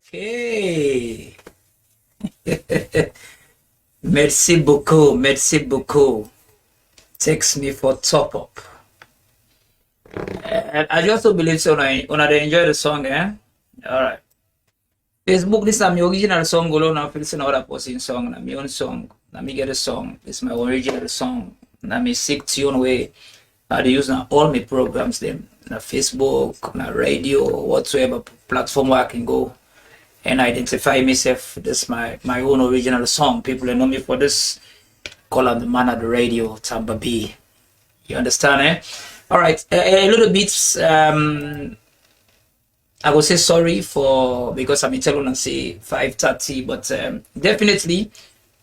Okay. Merci beaucoup. Merci beaucoup. Text me for top up. And I just believe so. When I enjoy the song, eh? All right. Facebook, this is my original song. Go on, I'm feeling other person song. Na my own song. Let me get a song. This is my original song. Let me sick tune way. I use now all my programs them. Na Facebook, na radio, whatsoever platform where I can go and identify myself. This is my own original song. People know me for this. Call on the man at the radio, Tamba B. You understand, eh? All right, a little bit. I will say sorry for because I'm telling and say 5:30, but definitely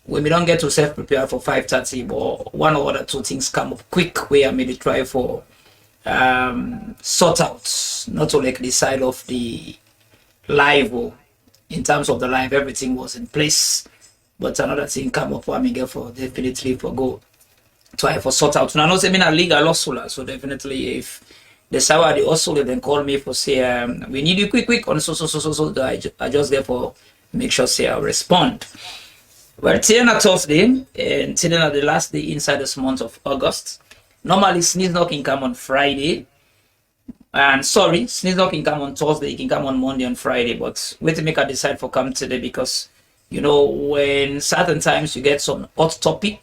when we don't get to self prepare for 5:30, but one or other two things come up quick where I made try for sort out, not to like the side of the live or in terms of the live, everything was in place. But another thing come up for me get for definitely for go try for sort out. Now, I know say me a legal hustler, so definitely if the sour they also then call me for say we need you quick on so I just therefore make sure say I respond. Well, today on Thursday and today on the last day inside this month of August. Normally sneeze not can come on Friday. And sorry, sneeze not can come on Thursday, it can come on Monday and Friday, but wait to make a decide for come today because you know when certain times you get some hot topic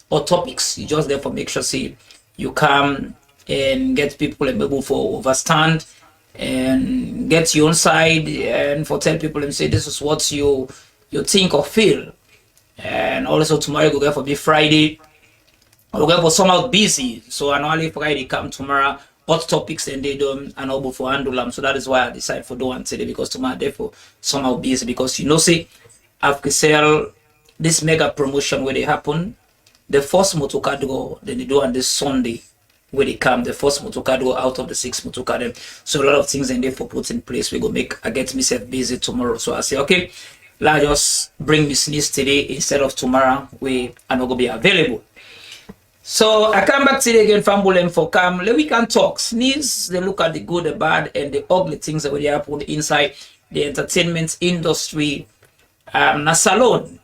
or topics, you just therefore make sure say you come and get people able for overstand and get your own side and for tell people and say this is what you think or feel. And also tomorrow go get for be Friday. I'll go for somehow busy. So annually Friday come tomorrow hot topics and they don't and all for handle them. So that is why I decide for do one today because tomorrow therefore somehow busy because you know say after sell this mega promotion where they happen the first motor car go then they do on this Sunday where they come the first motor car go out of the 6 motor car them. So a lot of things and therefore put in place we go make I get myself busy tomorrow. So I say okay, let's just bring me sneeze today instead of tomorrow we are not gonna be available. So I come back today again from Bulem for come. We can talk. Sneeze, they look at the good, the bad, and the ugly things that we happen inside the entertainment industry. Na salon,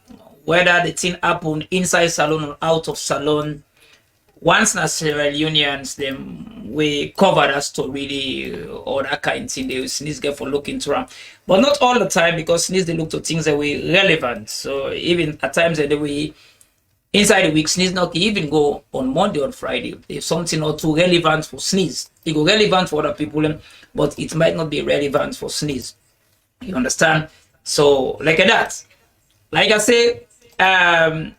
whether the thing happen inside salon or out of salon. Once na Sierra Leoneans, them we cover that story or that kind of thing. They sneeze get for looking through, but not all the time because sneeze they look to things that we relevant. So even at times that we. Inside the week, sneeze not even go on Monday or Friday. If something not too relevant for sneeze, it go relevant for other people, but it might not be relevant for sneeze. You understand? So like that. Like I say,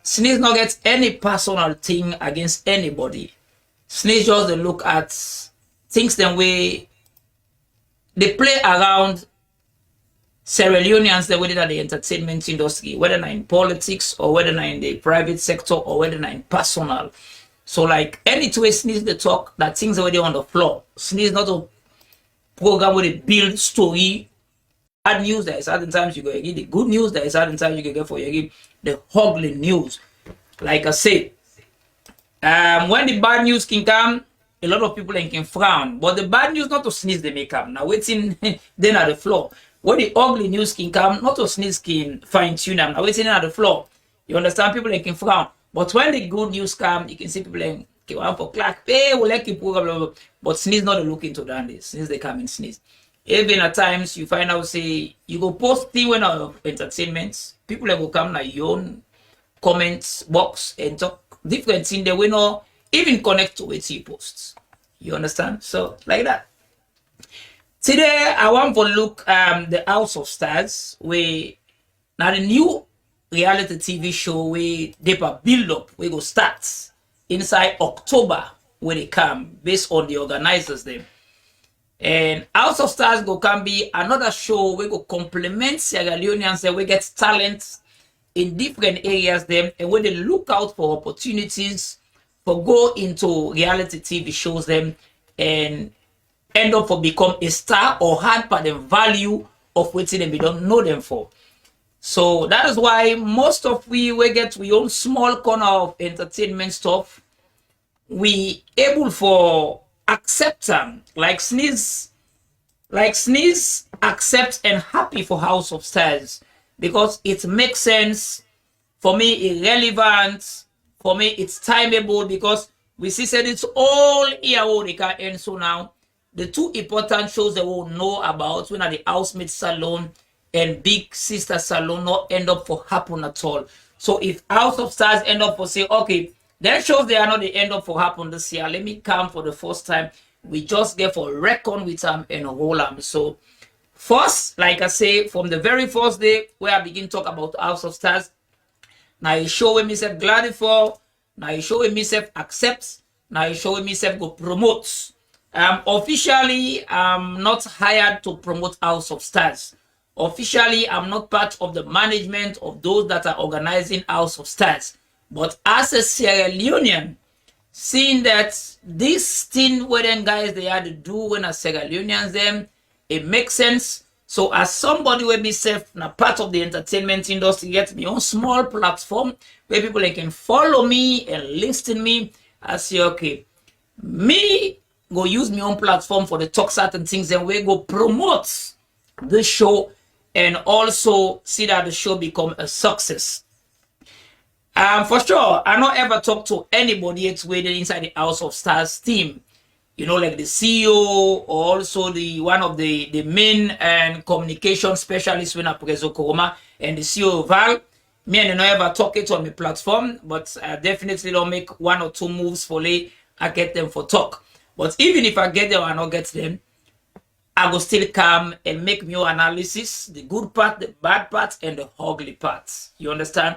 sneeze not get any personal thing against anybody. Sneeze just they look at things the way they play around Sierra Leoneans that whether in the entertainment industry, whether in politics or whether in the private sector or whether in personal. So like any two sneeze they talk that things already on the floor. Sneeze not a program where they build story. Bad news there is certain times you go get the good news, there is certain times you can get for you get the ugly news. Like I say, when the bad news can come, a lot of people can frown. But the bad news not to sneeze they may come. Now waiting then at the floor. When the ugly news can come, not to sneeze can fine tune them. Now waiting at the floor. You understand? People can frown. But when the good news come, you can see people like one for clack, hey, we like it, blah, blah, blah. But sneeze not look into that. Sneeze they come and sneeze. Even at times you find out say you go post thing when of entertainment, people like will come like your own comments box and talk different thing they will not even connect to it you post. You understand? So like that. Today I want to look the House of Stars we now the new reality TV show we they build up we go start inside October when they come based on the organizers them. And House of Stars go can be another show we go complement Sierra Leoneans and we get talent in different areas them and when they look out for opportunities for go into reality TV shows them and end up for become a star or had by the value of waiting and we don't know them for. So that is why most of we get we own small corner of entertainment stuff. We able for accept them like sneeze accept and happy for House of Stars because it makes sense. For me, irrelevant. For me, it's timeable because we see said it's all here they can end. So now, the two important shows they will know about when are the Housemate Salon and Big Sister Salon not end up for happen at all. So if House of Stars end up for say, okay, then shows they are not the end up for happen this year. Let me come for the first time. We just get for reckon with them and hold them. So first, like I say, from the very first day where I begin talk about House of Stars, now you show when myself glad for, now you show when myself accepts, now you show when myself go promotes. Officially, I'm not hired to promote House of Stars. Officially, I'm not part of the management of those that are organizing House of Stars. But as a Sierra Leonean, seeing that this thing where them guys they had to do when a Sierra Leoneans them, it makes sense. So as somebody where myself na part of the entertainment industry, get me on small platform where people they can follow me and listen me. I say okay, me go use my own platform for the talk certain things and we go promote the show and also see that the show become a success. For sure, I not ever talk to anybody yet waiting inside the House of Stars team. You know, like the CEO or also the one of the main and communication specialists when I Prezo Koroma and the CEO Val. Me and I not ever talk it on my platform, but I definitely don't make one or two moves for lay. I get them for talk. But even if I get them or I not get them, I will still come and make my analysis, the good part, the bad part, and the ugly parts. You understand?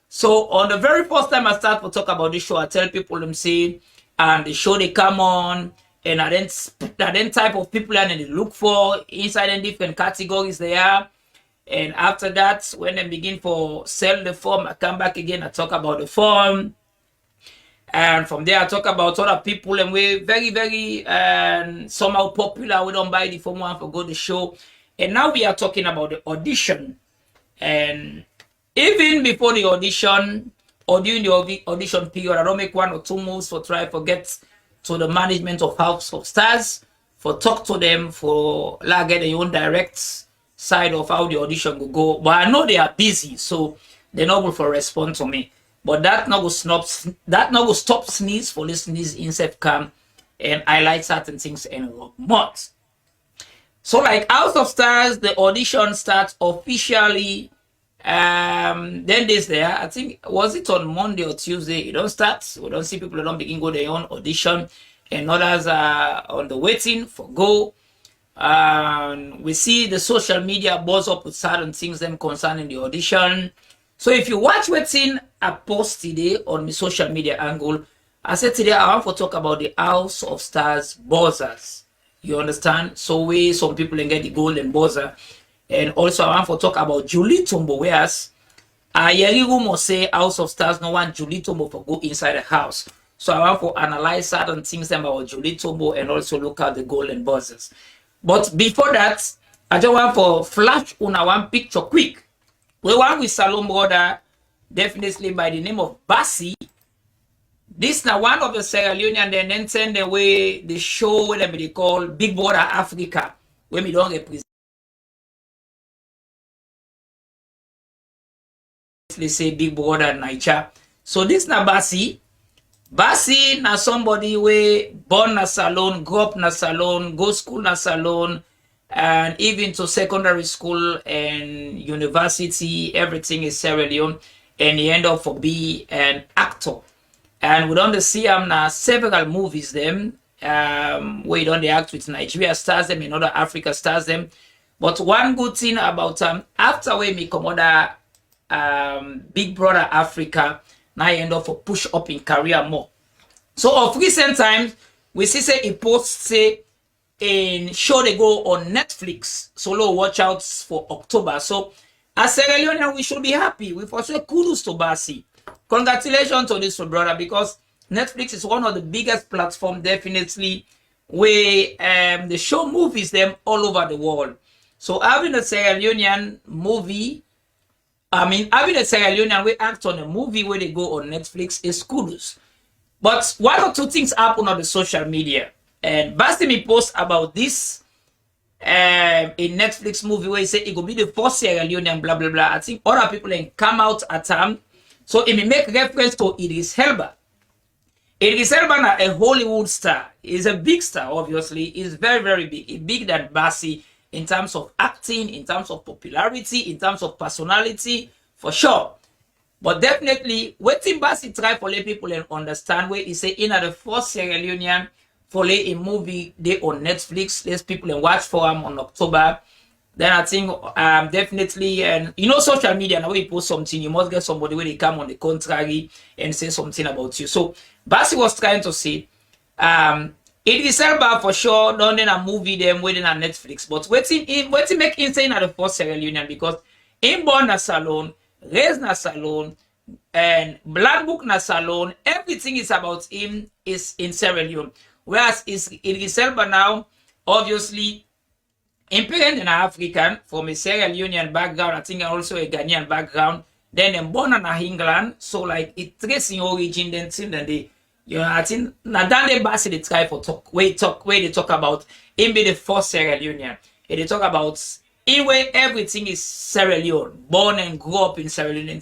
So on the very first time I start to talk about this show, I tell people them say, and the show they come on, and I then type of people and they look for inside in different categories they are. And after that, when they begin for sell the form, I come back again, I talk about the form. And from there, I talk about other people and we very, very somehow popular. We don't buy the form one for go to show. And now we are talking about the audition. And even before the audition or during the audition period, I don't make one or two moves for try for get to the management of House of Stars, for talk to them, for like get their own direct side of how the audition will go. But I know they are busy, so they're not able to respond to me. But that not go stop sneeze for listeners insect come and highlight certain things and more. So like House of Stars, the audition starts officially. Then this there, I think was it on Monday or Tuesday? It don't start. We don't see people that don't begin go their own audition, and others are on the waiting for go. We see the social media buzz up with certain things them concerning the audition. So if you watch what's in I post today on my social media angle, I said today I want to talk about the House of Stars buzzers. You understand? So we some people can get the golden buzzer. And also I want to talk about Julie Tombo, whereas I hear rumor say House of Stars no want Julie Tombo to go inside the house. So I want to analyze certain things about Julie Tombo and also look at the golden buzzers. But before that, I just want to flash on one picture quick. We want with Salon brother, definitely by the name of Bassi. This now one of the Sierra Leonean then send away the show where they call Big Brother Africa, where we don't represent. Let's say Big Brother Niger. So this na Bassi. Bassi na somebody we born na Salon, grew up na Salon, go school na Salon, and even to secondary school and university, everything is Sierra Leone, and he end up for be an actor. And we don't see him na several movies them, where he don't act with Nigeria stars them and other Africa stars them. But one good thing about after we me come other Big Brother Africa, now he end up for push up in career more. So of recent times, we see say he posts say in show they go on Netflix. Solo watch out for October. So as Sierra Leone, we should be happy. We for sure kudos to Bassi. Congratulations to this brother because Netflix is one of the biggest platforms definitely where they show movies them all over the world. So having a Sierra Leonean movie, having a Sierra Leonean we act on a movie where they go on Netflix is kudos. But one or two things happen on the social media. And Bassi me post about this a Netflix movie where he say it could be the first Sierra Leone and blah blah blah. I think other people then come out at time. So it may make reference to Idris Elba. Idris Elba, a Hollywood star, is a big star. Obviously, is very very big, bigger than Bassi in terms of acting, in terms of popularity, in terms of personality, for sure. But definitely, waiting Bassi try for let people and understand where he say in the first Sierra Leonean for a movie they on Netflix. Let's people and watch for him on October. Then I think definitely, and you know, social media now when you post something, you must get somebody where they come on the contrary and say something about you. So Bassi was trying to say Idris Elba for sure done in a movie them waiting on Netflix, but waiting make insane at the first Sierra Leonean because in born na salon, raised na salon, and blood book na salon, everything is about him is in Sierra Leone. Whereas Idris Elba now, obviously, immigrant and African from a Sierra Leonean background, I think also a Ghanaian background. Then them born in England, so like it tracing origin. Then they, you know, I think now they basically they try for talk where they talk about him be the first Sierra Leonean. And they talk about in where everything is Sierra Leone, born and grew up in Sierra Leone.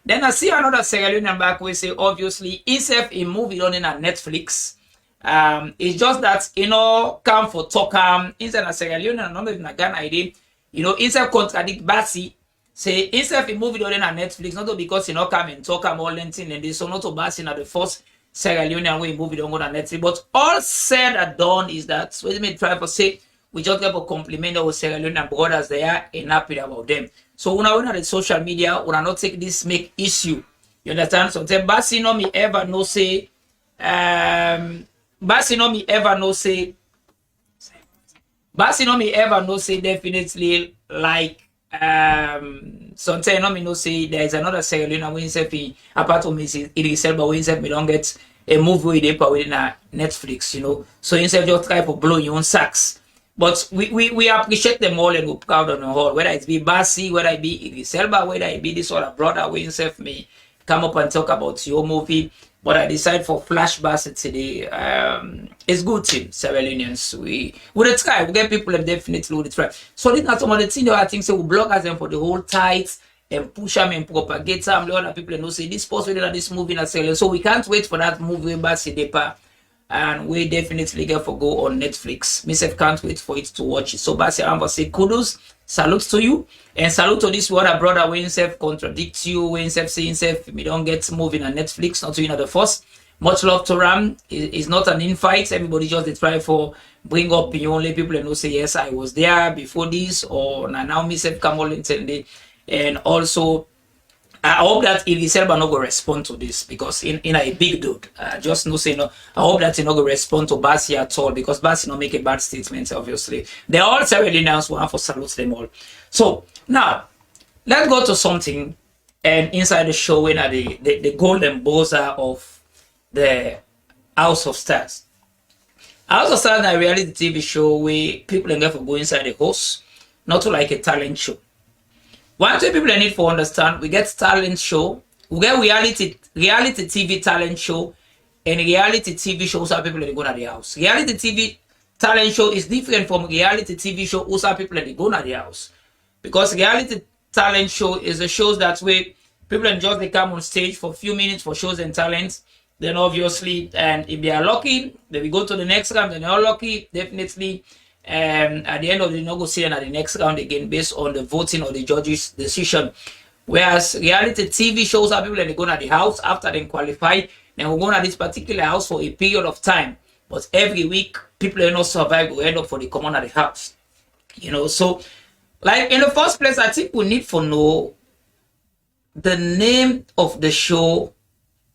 Then I see another Sierra Leonean back where say obviously himself a movie on Netflix. It's just that you know come for talk inside a Sierra Leone and not even a Ghana idea. You know, inside contradict Bassi. Say instead of movie on Netflix, not because you know come and talk all anything and this, so not to Bassi at the first Sierra Leonean way movie don't go on Netflix. But all said and done is that so let me try to say we just have to compliment our Sierra Leonean brothers there and happy about them. So when I went on the social media, when I not take this make issue, you understand? So then Bassi no me ever no say Bassi no me ever no say definitely like sometimes no me no say there is another Sierra Leone when say apart from it is self but when say me don't get a movie with it within a Netflix, you know. So instead just try to blow your own sacks. But we appreciate them all and we're proud on the whole. Whether it be Bassi, whether it be Idris Elba, whether it be this other brother when himself me come up and talk about your movie. But I decide for flashbacks today. It's good team, Sierra Leoneans. We will try. We get people that definitely will try. So this is some of the things that I think say we bloggers them for the whole tight and push them and propagate them. The other people know say this post we did this movie in Sierra. So we can't wait for that movie Bassi Depa. And we definitely get for go on Netflix. Myself can't wait for it to watch it. So Bassi, I'm gonna say kudos, salute to you, and salute to this other brother when himself contradicts you, when himself say himself we don't get moving on Netflix, not to you know the first. Much love to Ram. It's not an invite. Everybody just they try for bring up your only people and no say yes, I was there before this, or now myself come all in and also I hope that Idris Elba not go respond to this because in a big dude. Just no say no. I hope that he not go respond to Bassi at all because Bassi not make a bad statement. Obviously, they all Sierra Leoneans want for salute them all. So now let's go to something and inside the show when the golden buzzer of the House of Stars. House of Stars is a reality TV show where people and for go inside the house, not to like a talent show. One thing people need to understand, we get talent show, we get reality TV talent show, and reality TV shows how people that go to the house. Reality TV talent show is different from reality TV show who how people that go to the house. Because reality talent show is the shows that way people just they come on stage for a few minutes for shows and talents. Then obviously, and if they are lucky, then we go to the next round, then they're all lucky, definitely. At the end of the no go see at the next round again based on the voting or the judges' decision. Whereas reality TV shows how people that they go to the house after they qualify, then we go to this particular house for a period of time. But every week, people that not survive will end up for the common at the house. You know, so like in the first place, I think we need to know the name of the show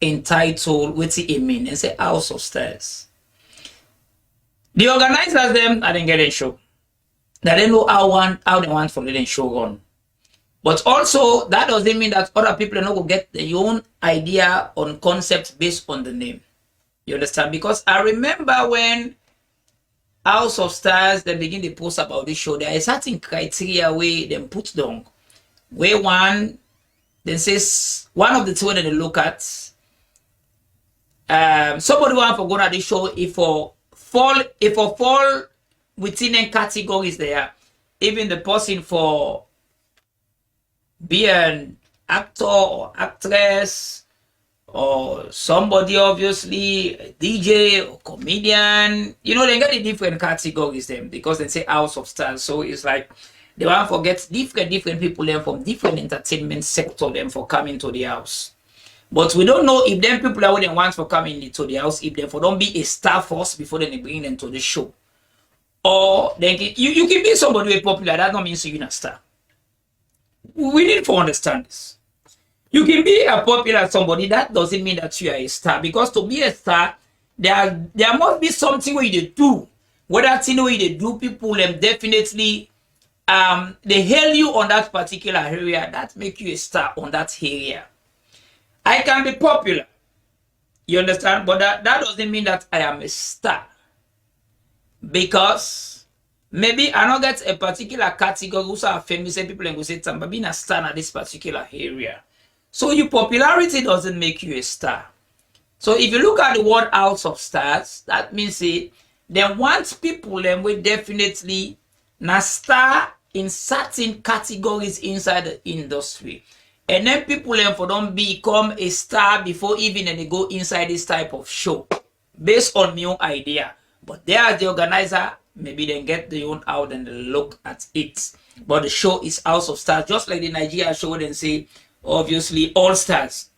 entitled what's it mean? It's a House of Stars. The organizers them I didn't get a show. They didn't know how they want for the show run. But also that doesn't mean that other people are not gonna get their own idea on concept based on the name. You understand? Because I remember when House of Stars they begin to post about this show, there is certain criteria where they put down. Where one then says one of the two that they look at somebody want to go to this show if for fall within the categories there, even the person for be an actor or actress or somebody obviously a DJ or comedian, you know, they get the different categories them because they say house of stars. So it's like they want to forget different people them from different entertainment sector them for coming to the house. But we don't know if them people that wouldn't want for coming into the house, if they for don't be a star first before then they bring them to the show. Or then you can be somebody who is popular, that don't mean you're a star. We need to understand this. You can be a popular somebody, that doesn't mean that you are a star. Because to be a star, there must be something where you do. Whether thing where you do, people definitely they hail you on that particular area, that make you a star on that area. I can be popular, you understand, but that doesn't mean that I am a star. Because maybe I don't get a particular category who are famous people and go say Tamba being a star in this particular area. So your popularity doesn't make you a star. So if you look at the word house of stars, that means they want people them will definitely na star in certain categories inside the industry. And then people them for don't become a star before even they go inside this type of show. Based on my own idea. But they are the organizer, maybe they get their own out and they look at it. But the show is House of Stars, just like the Nigeria show, then say, obviously, All Stars.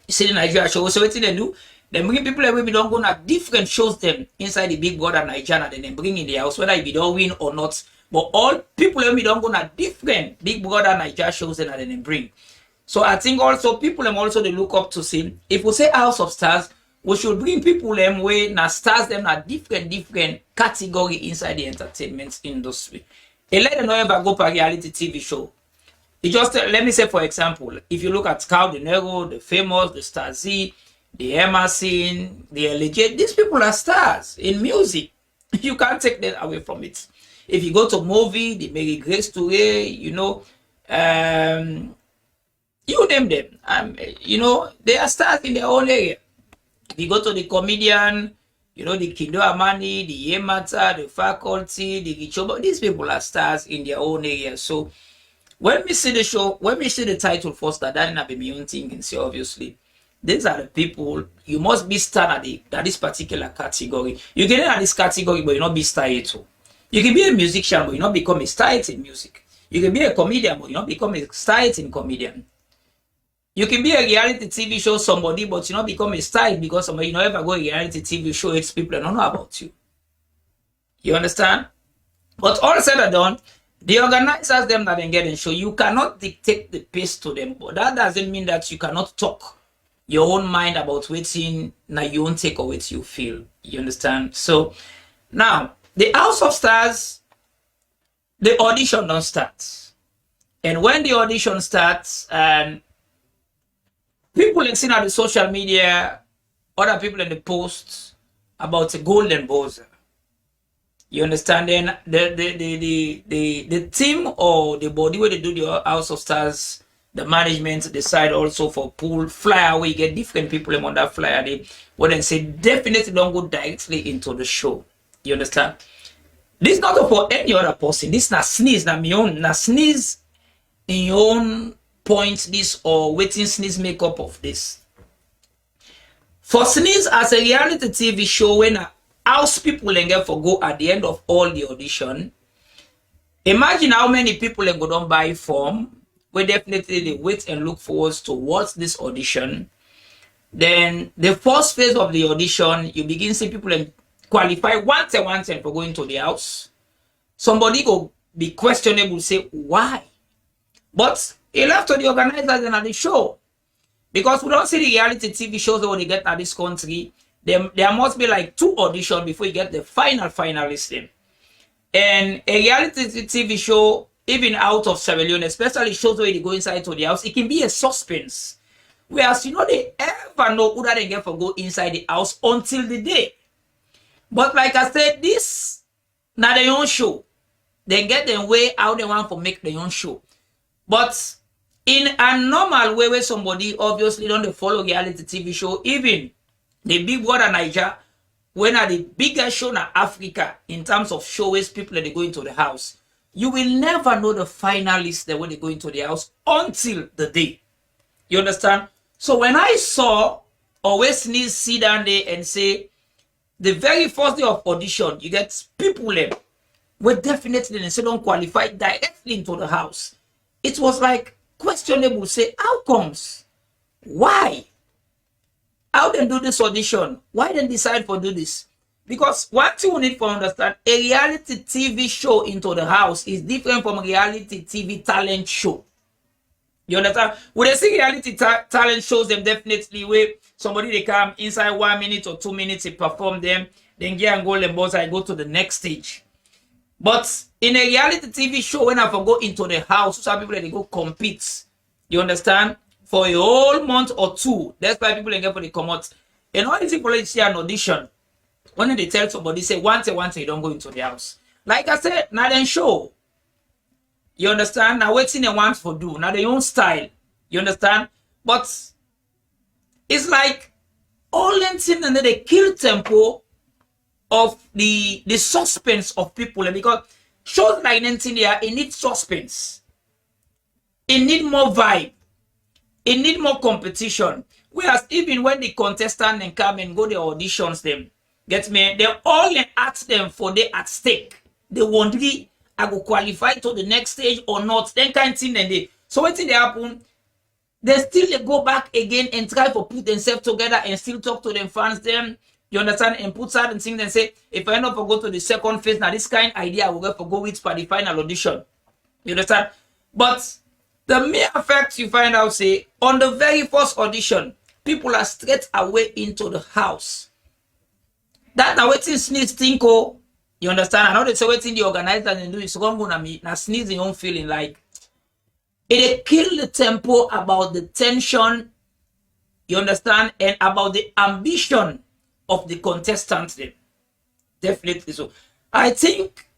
You see the Nigeria show, so what they do? They bring people that maybe don't go on different shows them inside the Big Brother Nigeria, then they bring in the house, whether if don't win or not. But all people that maybe don't go on different Big Brother Nigeria shows, then they bring. So I think also people them also they look up to see. If we say House of Stars, we should bring people them way na stars them na different category inside the entertainment industry. And let them know ever go for reality TV show. It just let me say for example, if you look at Cow the Nero, the Famous, the Star Z, the Emerson, the LJ, these people are stars in music. You can't take that away from it. If you go to movie, the Mary Grace Touré, you know, you name them. You know, they are stars in their own area. If you go to the comedian, you know, the Kindo Amani, the Yemata, the Faculty, the Gichobo, these people are stars in their own area. So when we see the show, when we see the title first, that doesn't have my own thing and say obviously, these are the people you must be star at this particular category. You can enter this category, but you not be star too. You can be a musician, but you not become a star in music. You can be a comedian, but you not become a star in comedian. You can be a reality TV show somebody, but you not become a star because somebody you know ever go a reality TV show, it's people that don't know about you. You understand? But all said and done, the organizers them that they get in show, you cannot dictate the pace to them. But that doesn't mean that you cannot talk your own mind about waiting now you won't take or what you feel. You understand? So now the House of Stars, the audition don't start. And when the audition starts and people have seen on the social media, other people in the posts about the golden buzzer. You understand? Then the team or the body where they do the House of Stars, the management decide also for pool flyer where you get different people on that flyer. They what they say definitely don't go directly into the show. You understand? This is not for any other person. This is not sneeze, not my own, not sneeze in your own point this or waiting sneeze makeup of this. For Sneeze as a reality TV show when house people get for go at the end of all the audition, imagine how many people go don't buy form. We definitely they wait and look forward to watch this audition. Then the first phase of the audition, you begin see people and qualify one time for going to the house. Somebody go be questionable, say why? But he left to the organizers and at the show. Because we don't see the reality TV shows when they get at this country. There must be like 2 auditions before you get the final finalist in. And a reality TV show, even out of Sierra Leone, especially shows where they go inside to the house, it can be a suspense. Whereas you know they ever know who that they get for go inside the house until the day. But like I said, this not their own show. They get their way how they want to make their own show. But in a normal way where somebody obviously don't follow reality TV show, even the Big Brother Niger, when are the biggest show in Africa in terms of shows people that they go into the house, you will never know the finalists that when they go into the house until the day. You understand? So when I saw always need sit down there and say the very first day of audition, you get people there were definitely they say don't qualify directly into the house. It was like questionable. Say how comes? Why? How them do this audition? Why then decide for do this? Because one thing we need to understand, a reality TV show into the house is different from a reality TV talent show. You understand? When they see reality talent shows, them definitely where somebody they come inside 1 minute or 2 minutes, they perform them, then get and go and boss, I go to the next stage. But in a reality TV show, when I go into the house, some people they go compete. You understand? For a whole month or two. That's why people get for the come out. And all these people see an audition. When they tell somebody, say once you don't go into the house. Like I said, now then show. You understand? Now waiting they want for do. Now their own style. You understand? But it's like all them things and then they kill tempo of the suspense of people. Because shows like anything there, it needs suspense. It need more vibe. It need more competition. Whereas even when the contestant and come and go the auditions them, get me? They all ask them for they at stake. They wonder I go qualify to the next stage or not. Then kind of thing and they. So what thing they happen? They still go back again and try to put themselves together and still talk to them fans them. You understand? And put certain things and say, if I end up for go to the second phase, now this kind of idea I will go with for the final audition. You understand? But the mere fact you find out, say, on the very first audition, people are straight away into the house. That now waiting sneeze tinko. You understand? I know they say waiting the organizer and do is wrong on me. Now sneeze your own feeling like it kill the tempo about the tension. You understand? And about the ambition of the contestants. Then. Definitely so. I think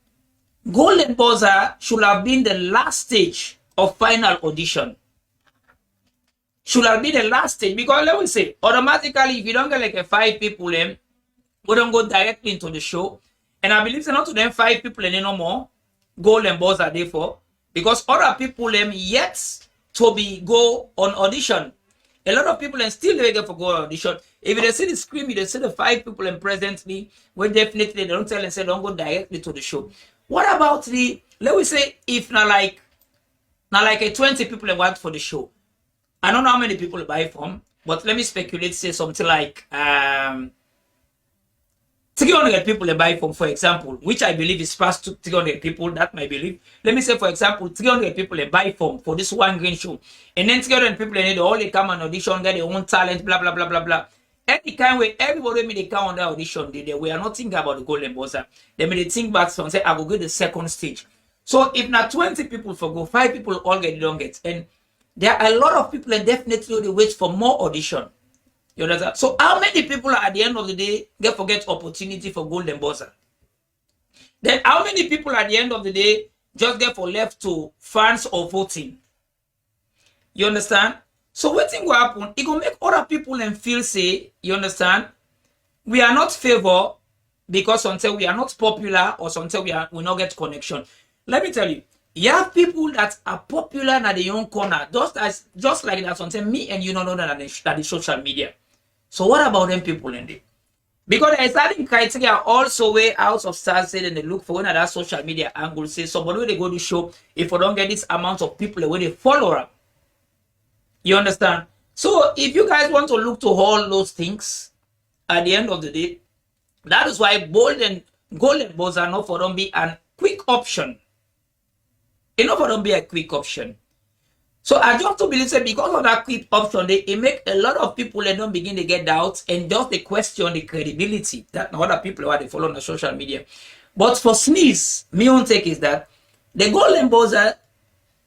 Golden Buzzer should have been the last stage of final audition. Should have been the last stage because let me say automatically if you don't get like a 5 people we don't go directly into the show. And I believe it's not to them 5 people no more. Golden Buzzer there for because other people yet to be go on audition. A lot of people still they get for go on audition. If they see the screen, they see the 5 people presently, well definitely they don't tell and say don't go directly to the show. What about the let me say if not like a 20 people want for the show. I don't know how many people buy from, but let me speculate, say something like 300 people buy from, for example, which I believe is past 300 people, that my belief. Let me say, for example, 300 people buy for this one green show. And then 300 people they all they come on audition, get their own talent, blah, blah, blah, blah, blah. Any kind way, everybody may they come on the audition, we are not thinking about the Golden Buzzer. They may think back and say, I will go to the second stage. So if not 20 people for go, 5 people all get it don't get. And there are a lot of people and definitely they wait for more audition. You understand? So how many people at the end of the day get forget opportunity for Golden Buzzer? Then how many people at the end of the day just get for left to fans or voting? You understand? So what thing will happen? It will make other people and feel say, you understand? We are not favor because until we are not popular or until we not get connection. Let me tell you, you have people that are popular in their own corner, just like that. Until me and you don't know that the social media. So what about them people in there? Because there is certain criteria also way out of stars and they look for one of that social media angle. Say somebody when they go to show if we don't get this amount of people when they follow up. You understand? So if you guys want to look to all those things at the end of the day, that is why Golden Buzzer not for them be a quick option. Enough for them be a quick option. So I just to believe that because of that quick option, it make a lot of people they don't begin to get doubts and just they question the credibility that other people are they follow on the social media. But for Sneeze, my own take is that the Golden Buzzer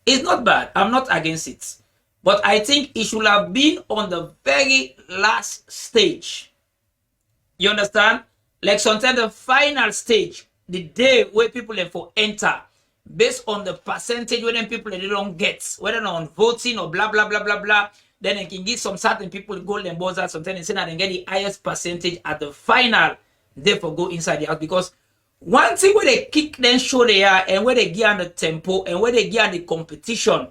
is not bad. I'm not against it. But I think it should have been on the very last stage. You understand? Like sometimes the final stage, the day where people then for enter. Based on the percentage when people they don't get, whether on voting or blah blah blah blah blah, then they can give some certain people Golden Buzzer sometimes and say that they get the highest percentage at the final therefore go inside the house. Because one thing where they kick then show they are, and where they get the tempo, and where they get the competition,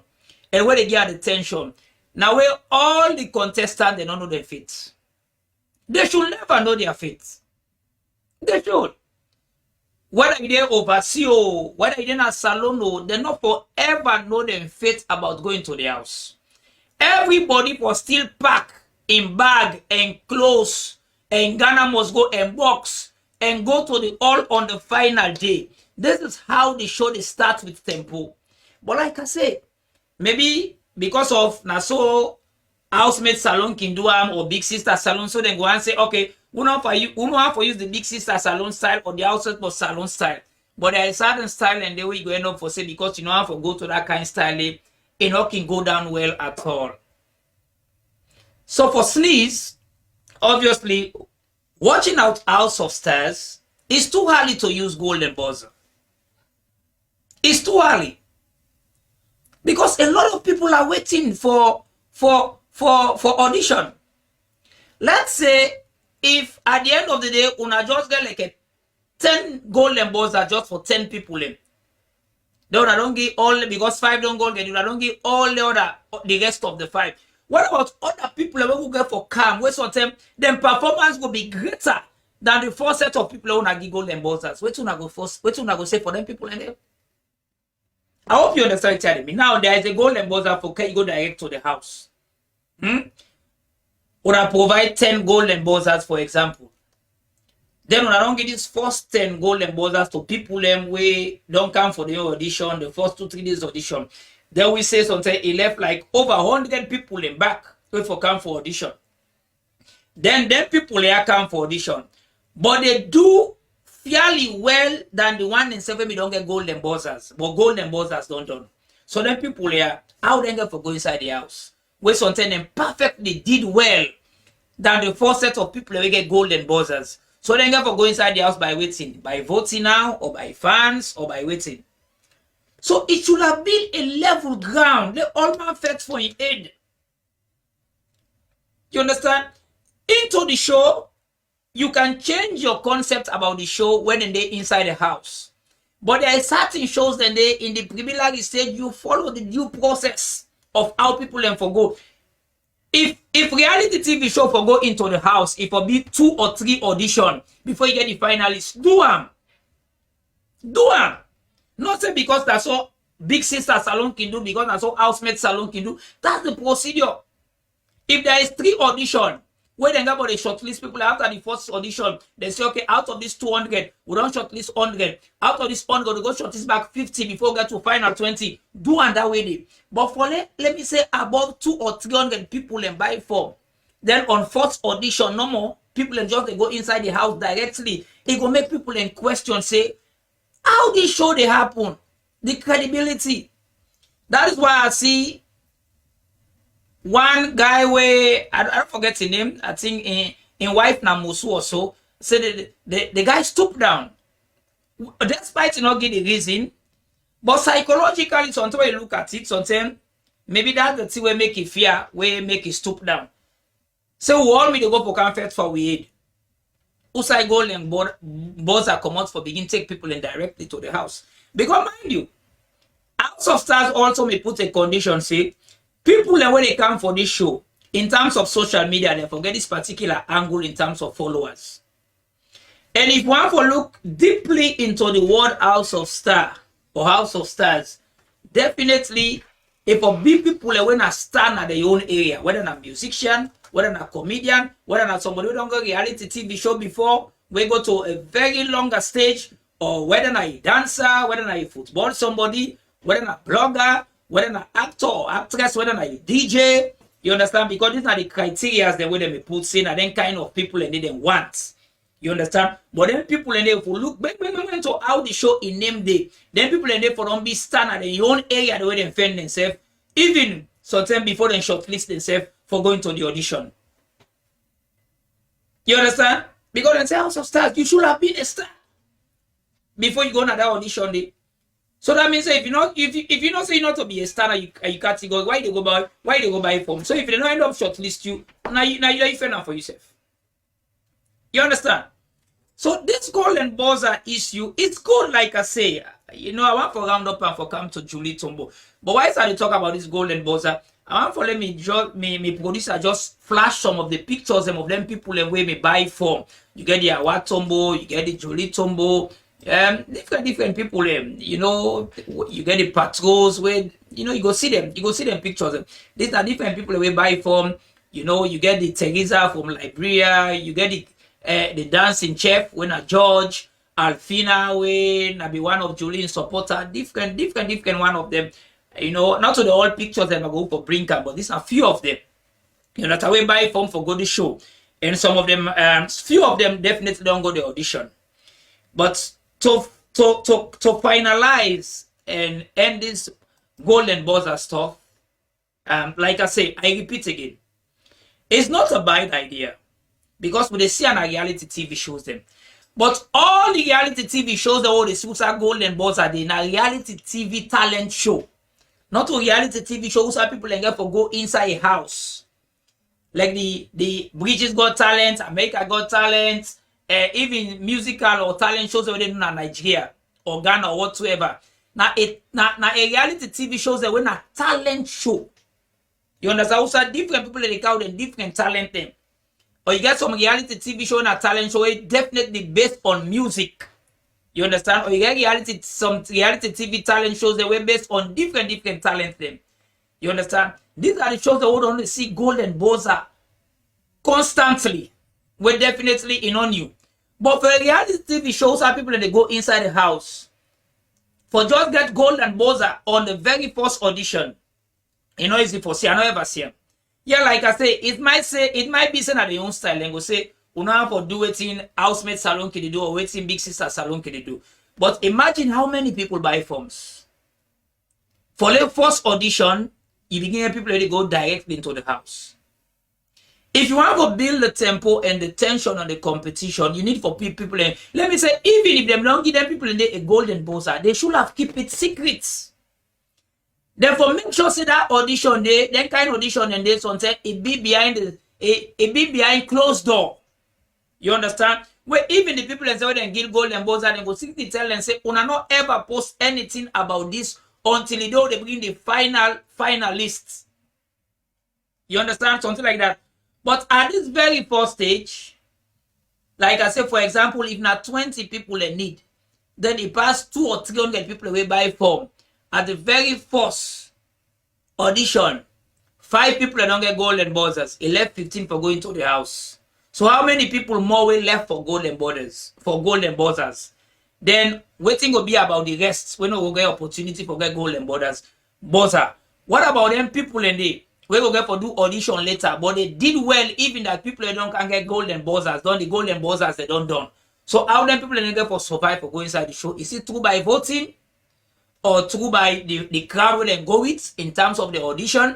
and where they get the tension. Now where all the contestants they don't know their fate. They should never know their fate. They should. Whether they oversee or whether they in a salon or they not forever know their fate about going to the house. Everybody for still pack in bag and clothes, and Ghana must go and box and go to the all on the final day. This is how the show they start with tempo. But like I say, maybe because of Naso housemate salon can do or big sister salon, so then go and say, okay, we know how to use the big sister salon style or the housemate salon style. But there is certain style and the way you go end up for say because you know how to go to that kind of style, it not can go down well at all. So for sneeze, obviously, watching out House of Stars is too early to use golden buzzer. It's too early. Because a lot of people are waiting for audition. Let's say if at the end of the day, una just get like a 10 golden buzzer just for 10 people. Then I don't give all because 5 don't go get you. I don't give all the rest of the 5. What about other people who get for calm? Where sometimes then performance will be greater than the first set of people who give golden buzzers. Wait till I go first. Wait till I go say for them people in there. I hope you understand telling me. Now there is a golden buzzer for can you go direct to the house. Or I provide 10 golden buzzers, for example. Then when I don't get these first 10 golden buzzers to people them way don't come for the audition, the first 2-3 days audition. Then we say something he left like over 100 people in back wait for come for audition. Then people here come for audition. But they do fairly well than the one in 7 we don't get golden buzzers. But golden buzzers don't done. So then people here, how they get for go inside the house? Where something them perfectly did well than the first set of people we get golden buzzers. So then get for go inside the house by waiting. By voting now, or by fans, or by waiting. So it should have been a level ground. Let all man fetch for your aid. You understand? Into the show, you can change your concept about the show when they inside the house. But there are certain shows that they in the preliminary stage, you follow the due process of how people then forgo. If reality TV show forgo into the house, if it be 2 or 3 audition before you get the finalists, do them. Do them. Not say because that's all big sister salon can do, because that's all housemate salon can do. That's the procedure. If there is 3 audition, where they go about the shortlist people after the first audition, they say, okay, out of this 200, we don't shortlist 100. Out of this 100, we go shortlist back 50 before we get to final 20. Do and that way. But for let me say above 200 or 300 people and buy form. Then on first audition, no more people and just they go inside the house directly. It will make people in question say, how this show they happen? The credibility. That is why I see one guy where I don't forget his name. I think in wife Namusu or so said the guy stooped down, despite not getting the reason. But psychologically, sometimes you look at it, sometimes maybe that's the thing will make it fear, will make it stoop down. So we all me to go for comfort for we aid. Usai go and boards are come out for begin take people in directly to the house. Because mind you, House of Stars also may put a condition, say, people when they come for this show, in terms of social media, they forget this particular angle in terms of followers. And if one for look deeply into the word House of Star or House of Stars, definitely if a big people when a star at their own area, whether a musician, whether a comedian, whether a somebody who don't go reality TV show before, we go to a very longer stage, or whether a dancer, whether a football somebody, whether a blogger, whether an actor or actress, whether a DJ, you understand? Because these are the criteria the way they may put in and then kind of people and they didn't want. You understand? But then people and they will look back to how the show in name day. Then people and they for don't be stand at their own area the way they defend themselves, even sometime before they shortlist themselves for going to the audition. You understand? Because they say House of Stars, you should have been a star before you go to that audition day. So that means if you not say not to be a star, you can't go. Why they go buy form? So if they don't end up shortlist you, now you fend out for yourself. You understand? So this golden buzzer issue, it's good, like I say. I want for round up and for come to Julie Tombo. But why is I talk about this golden buzzer? I want for let me just me producer just flash some of the pictures of them people and where me buy from. You get the Awa Tombo, you get the Julie Tombo, different people. You get the patrols where you go see them. You go see them pictures. These are different people we buy from. You get the Teresa from Liberia. You get the dancing chef when a George Alfina when I be one of Julien's supporter. Different one of them. Not to the all pictures that I go for Brinker, but these are few of them. That I will buy from for go to show, and some of them, few of them definitely don't go the audition. But to finalize and end this golden buzzer stuff, like I say, I repeat again, it's not a bad idea because when they see on a reality TV shows them. But all the reality TV shows that all the super golden buzzer they in a reality TV talent show. Not a reality TV show where people get for go inside a house. Like the British Got Talent, America Got Talent, even musical or talent shows that they do in Nigeria or Ghana or whatsoever. Now a reality TV shows that when a talent show. You understand? Also different people they call them different talent them. Or you get some reality TV show and a talent show it definitely based on music. You understand? Or you get some reality TV talent shows that were based on different talents them. You understand? These are the shows that would only see golden buzzer constantly. We're definitely in on you. But for reality TV shows, how people they go inside the house. For just get golden buzzer on the very first audition. Easy for see, I don't ever see him. Yeah, like I say, it might be saying at their own style and go say, we don't have to do it in housemate salon can do or waiting big sister salon can do. But imagine how many people buy forms. For the first audition, you begin people to go directly into the house. If you want to build the tempo and the tension on the competition, you need for people. Let me say, even if them don't give them people in a golden buzzer, they should have keep it secret. Therefore, make sure say that audition day, then kind of audition and this one say it be behind closed door. You understand? Where even the people that say they give golden buzzer, they go simply tell and say, "Una not ever post anything about this until they bring the final list." You understand? Something like that. But at this very first stage, like I said, for example, if not 20 people they need, then it pass 200 or 300 people away by form. At the very first audition, 5 people don't get golden buzzers. It left 15 for going to the house. So how many people more will left for golden buzzers? Then waiting will be about the rest when we will get opportunity for get golden buzzer. What about them people in the we will get for do audition later, but they did well even that people they don't can get golden buzzers, done the golden buzzers they don't done. So how them people they get for survive for go inside the show? Is it through by voting? Or through by the crowd where they go with in terms of the audition.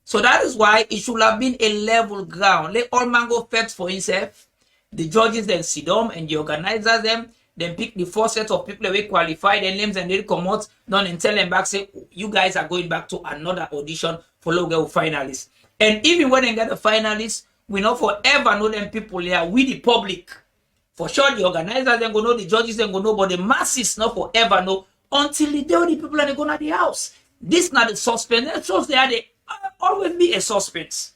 So that is why it should have been a level ground. Let all man go first for himself. The judges then sit down and the organizers them then pick the first set of people that qualify their names and they come out done and tell them back say you guys are going back to another audition for local finalists. And even when they get the finalists, we not forever know them people here. We the public. For sure the organizers then go know, the judges then go know, but the masses not forever know. Until the day the people are going to the house. This not the suspense. That shows they always be a suspense.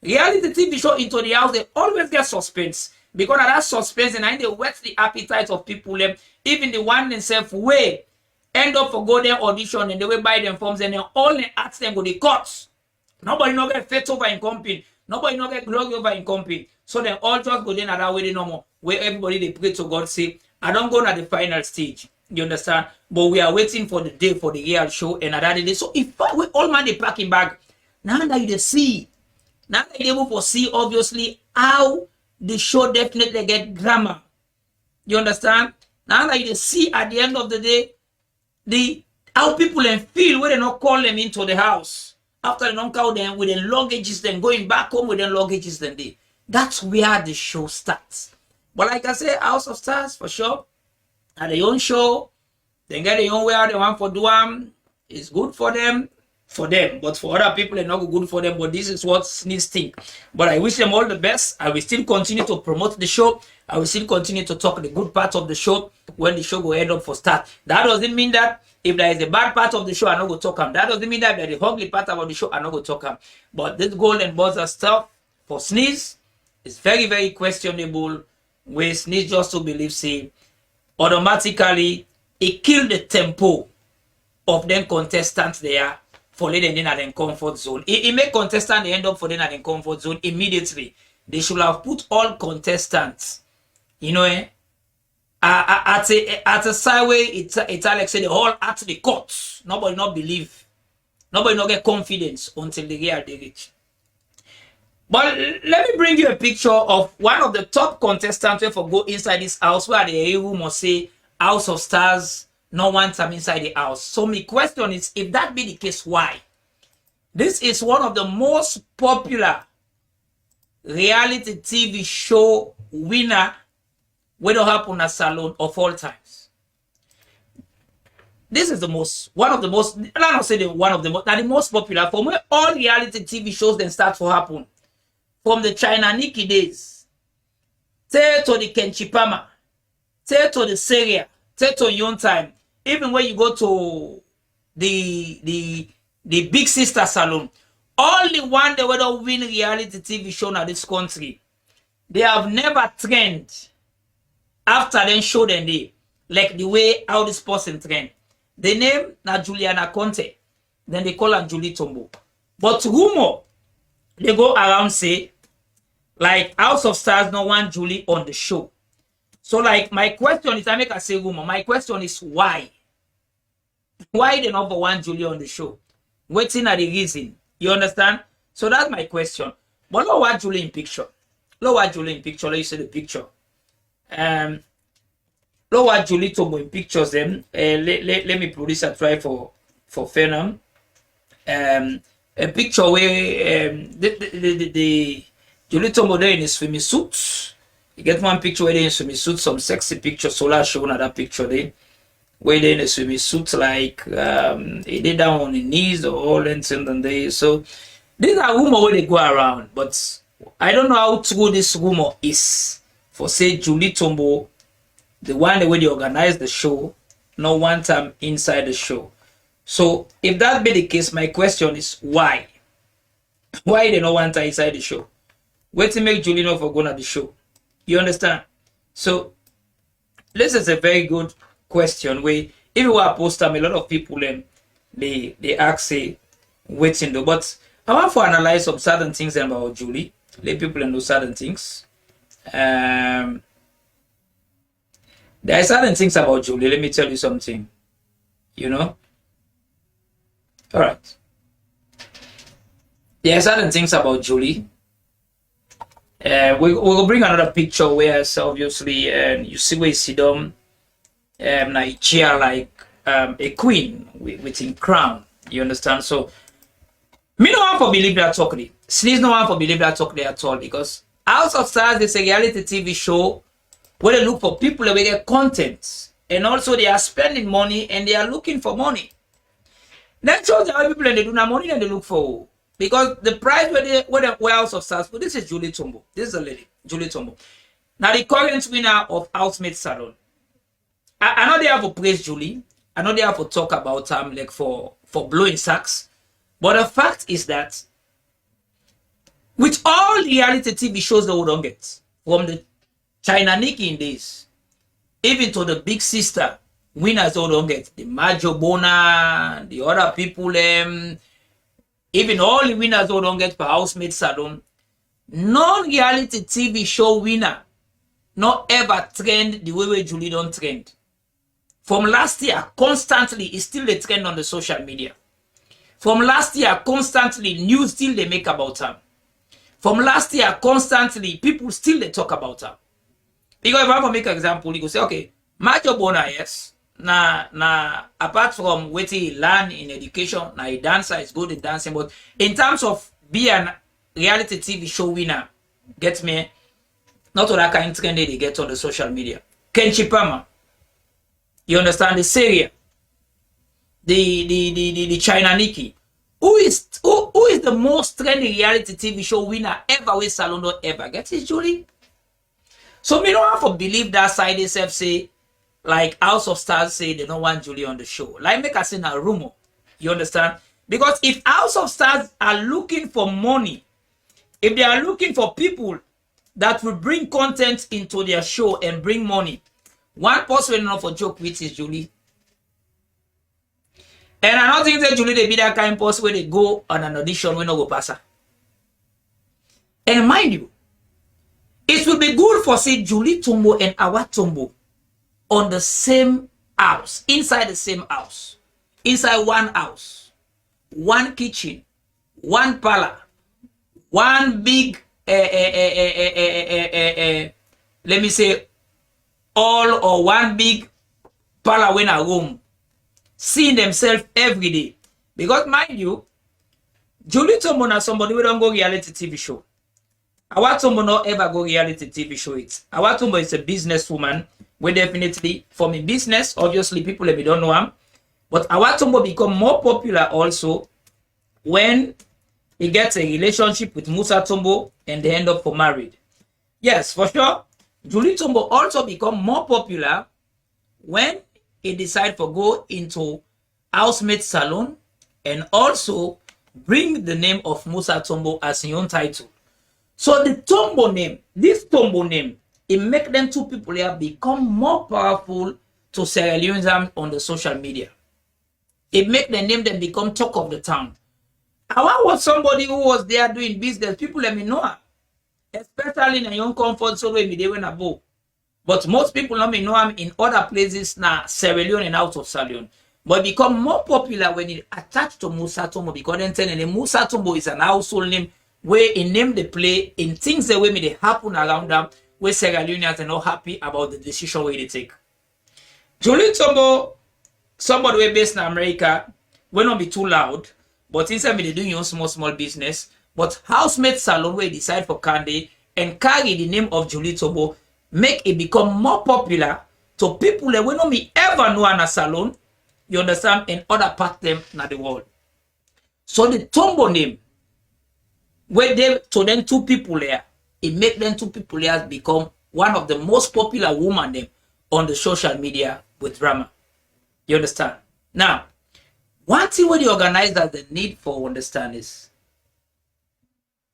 Reality TV show into the house, they always get suspense. Because of that suspense and they whet the appetite of people. Even the one themselves way end up for go there audition and they will buy them forms and then all they ask them go the cuts. Nobody not get faith over in company. Nobody not get glory over in company. So then all just go there that way no more. Where everybody they pray to God say, I don't go to the final stage. You understand? But we are waiting for the day for the real show and another day. So if we all man they packing bag, now that you see, now that you able to see obviously how the show definitely get grammar. You understand? Now that you see at the end of the day, how people feel when they not call them into the house. After they don't call them with their luggages, then going back home with their luggages, then that's where the show starts. But like I say, House of Stars for sure. At their own show, they get their own way they want for do them. It's good for them. for them, but for other people, it's not good for them. But this is what Sneeze think. But I wish them all the best. I will still continue to promote the show. I will still continue to talk the good part of the show when the show will end up for start. That doesn't mean that if there is a bad part of the show, I'm not going to talk them. That doesn't mean that if there is a ugly part about the show, I'm not going to talk them. But this gold and buzzer stuff for Sneeze is very, very questionable. Where Sneeze just to believe, say, automatically, it killed the tempo of them contestants there for letting them in comfort zone. It make contestants end up for them in comfort zone immediately. They should have put all contestants, at a sideway. It's like say the whole at the court. Nobody not believe. Nobody not get confidence until they reach. But let me bring you a picture of one of the top contestants for go inside this house where the room must say House of Stars. No one time inside the house. So my question is, if that be the case, why? This is one of the most popular reality TV show winner when it happen at salon of all times. This is one of the most, I don't say the most popular from where all reality TV shows then start to happen. From the China Nikki days, say to the Kenchipama, say to the Syria, say to Young Time. Even when you go to the Big Sister Salon, only one that will win reality TV show in this country. They have never trend after then show them they like the way how this person trend. The name na Juliana Conte, then they call her Julie Tombo. But rumor they go around say like House of Stars no want Julie on the show. So like my question is, I make a say rumor. My question is why? Why they not want Julie on the show? Waiting at the reason. You understand? So that's my question. But look what Julie in picture. Look what Julie in picture. Let you see the picture. Look what Julie Tombo in pictures them. Let me produce a try for Phenom. A picture where the Julie Tombo there in his swimming suit. You get one picture where they in swimming suit, some sexy picture, Solar shown at that picture there. Where they in a swimming suit, like he did down on the knees or all and there. So these are rumors where they go around, but I don't know how true this rumor is. For say Julie Tombo, the one the way they organize the show, no one time inside the show. So if that be the case, my question is why? Why they no one time inside the show? Wait to make Julie know for going at the show. You understand? So this is a very good question where if you were a post time, a lot of people they ask say waiting though. But I want to analyze some certain things about Julie. Let people know certain things. There are certain things about Julie. Let me tell you something. Alright. There are certain things about Julie. We'll bring another picture where so obviously you see where you see them like chair like a queen with a crown. You understand? So me no one for believe that talk there. Sneeze no one for believe that talk there at all, because House of Stars is a reality TV show where they look for people that will get content, and also they are spending money and they are looking for money. That shows how people they do now money and they look for. Because the price where House of Stars, but this is Julie Tombo. This is a lady, Julie Tombo. Now the current winner of Housemaid Salon. I know they have to praise Julie. I know they have to talk about like for blowing sacks. But the fact is that with all reality TV shows that we don't get, from the China Nikki in this, even to the Big Sister winners that we don't get, the Majo Bona, the other people, even all the winners who don't get for Housemaid Salon, non-reality TV show winner not ever trend the way Julie don't trend. From last year, constantly, it's still a trend on the social media. From last year, constantly, news still they make about her. From last year, constantly, people still they talk about her. Because if I want to make an example, you go say, okay, Majo Bona, yes. Now, apart from what he learn in education, now a dancer is good in dancing, but in terms of being a reality TV show winner, get me, not all that kind of trend they get on the social media. Kenchipama, you understand, the Syria, the China Nikki, who is the most trending reality TV show winner ever with Salon don't ever get is Julie. So me don't have to believe that side itself say like House of Stars say they don't want Julie on the show. Like make us in a rumor. You understand? Because if House of Stars are looking for money, if they are looking for people that will bring content into their show and bring money, one person enough for joke with is Julie. And I don't think that Julie they be that kind of person where they go on an audition when no go pass her. And mind you, it will be good for say Julie Tombo and our Tombo on the same house, inside the same house, inside one house, one kitchen, one parlor, one big let me say all or one big parlor when a room, seeing themselves every day. Because mind you, Julie Tombo na somebody we don't go reality TV show. Our Tombo not ever go reality TV show it. Our Tombo is a businesswoman. We definitely from a business, obviously people maybe don't know him. But our Tombo become more popular also when he gets a relationship with Musa Tombo and they end up for married. Yes, for sure. Julie Tombo also become more popular when he decide to go into housemate salon and also bring the name of Musa Tombo as his own title. So the Tombo name, this Tombo name, it make them two people here become more powerful to Sierra Leoneans on the social media. It make the name them become talk of the town. I was somebody who was there doing business. People let me know her. Especially in a young comfort zone where they went above. But most people let me know him in other places now, Sierra Leone and out of Sierra Leone. But become more popular when it attached to Musa Tombo because then telling Musa Tombo is an household name where in name they play in things the way they happen around them where Sierra Leoneans are not happy about the decision where they take. Julie Tombo, somebody who based in America, will not be too loud, but instead they doing your small business. But housemate salon where decide for Candy and carry the name of Julie Tombo, make it become more popular to people that will not be ever know in a salon, you understand, in other parts them in the world. So the Tombo name, where they to them two people there, it make them two people there become one of the most popular women them on the social media with drama. You understand? Now, one thing what the organizers the need for understand is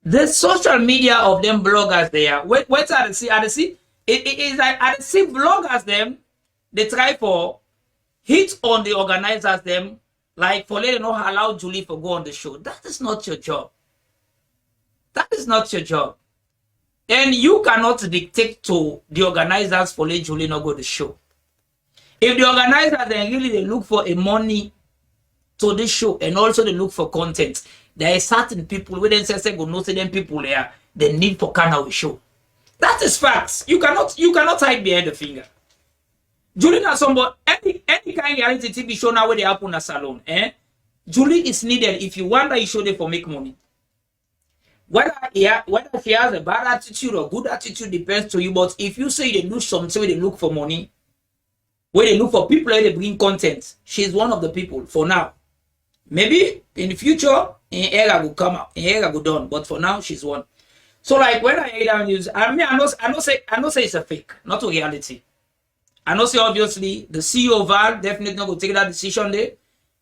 the social media of them bloggers there. What are the see? Are the see? It is like I see bloggers them. They try for hit on the organizers them like for letting know allow Julie to go on the show. That is not your job. That is not your job. And you cannot dictate to the organizers for let Julie not go to the show. If the organizers then really they look for a money to this show and also they look for content, there are certain people who then say go notice them people there they need for kind of show. That is facts. You cannot hide behind the finger. Julie na somebody any kind of reality TV show now where they happen a salon, Julie is needed if you want that you show them for make money. Whether she has a bad attitude or good attitude depends to you. But if you say they do something where they look for money, where they look for people where they bring content, she's one of the people for now. Maybe in the future, in era will come out, in era will done. But for now, she's one. So like when I hear that news, I mean I know say it's a fake, not a reality. I know say obviously the CEO of Val definitely not going to take that decision there.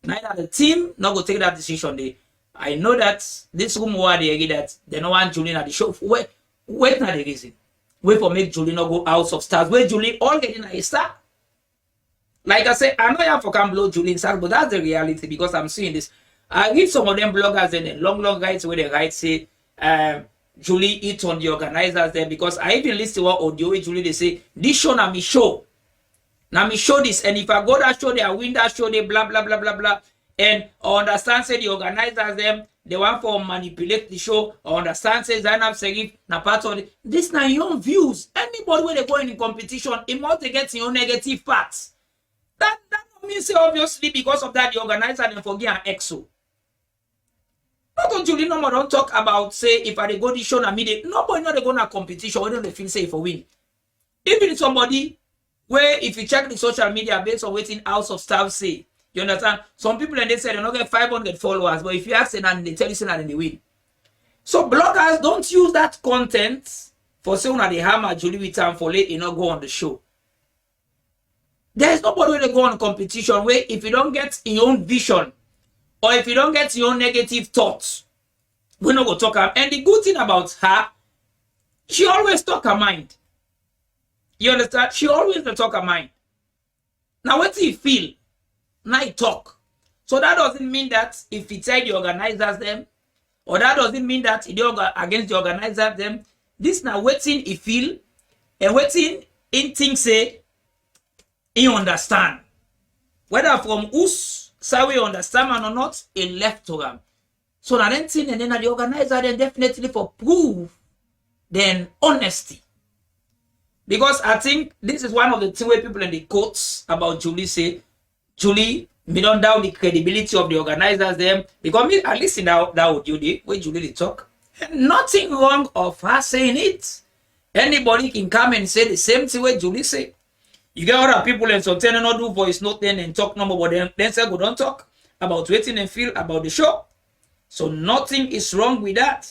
Neither the team not going to take that decision there. I know that this room where they agree that they don't want Julie at the show. Wait not the reason. Wait for make Julie not go House of Stars. Where Julie already in a star. Like I said, I know you have to come blow Julie inside, but that's the reality because I'm seeing this. I read some of them bloggers and then long writes where they write say Julie eat on the organizers there because I even listen to what audio with Julie they say this show na me show. Now me show this and if I go that show they win that show they blah blah blah blah blah. And I understand say the organizers them they want for manipulate the show. I understand say Zainab Serif na part of it. This na your own views. Anybody where they go in competition, it must get your negative parts. That don't mean say obviously because of that the organizer them forget an EXO. Not on Julie no more don't talk about say if I go this show na me nobody not they go na competition where don't they feel say for win. Even somebody where if you check the social media based on waiting House of Stars say You understand? Some people and they say they don't get 500 followers, but if you ask them and they tell you that they win. So bloggers don't use that content for saying that they hammer Julie with time for late, not go on the show. There's nobody where they go on competition where if you don't get your own vision or if you don't get your own negative thoughts, we're not going to talk. And the good thing about her, she always talk her mind. You understand? She always talk her mind. Now, what do you feel? Now you talk. So that doesn't mean that if you tell the organizers them, or that doesn't mean that if they against the organizers them. This now waiting he feel and waiting in things say he understand. Whether from whose side we understand or not, he left to them. So that then thing and then the organizer then definitely for prove then honesty. Because I think this is one of the things where people in the quotes about Julie say, Julie, me don't doubt the credibility of the organizers them. Because me, I listen that audio where Julie talk. Nothing wrong of her saying it. Anybody can come and say the same thing where Julie say. You get other people and so tell not do voice note then and talk no more, but then say go don't talk about waiting and feel about the show. So nothing is wrong with that.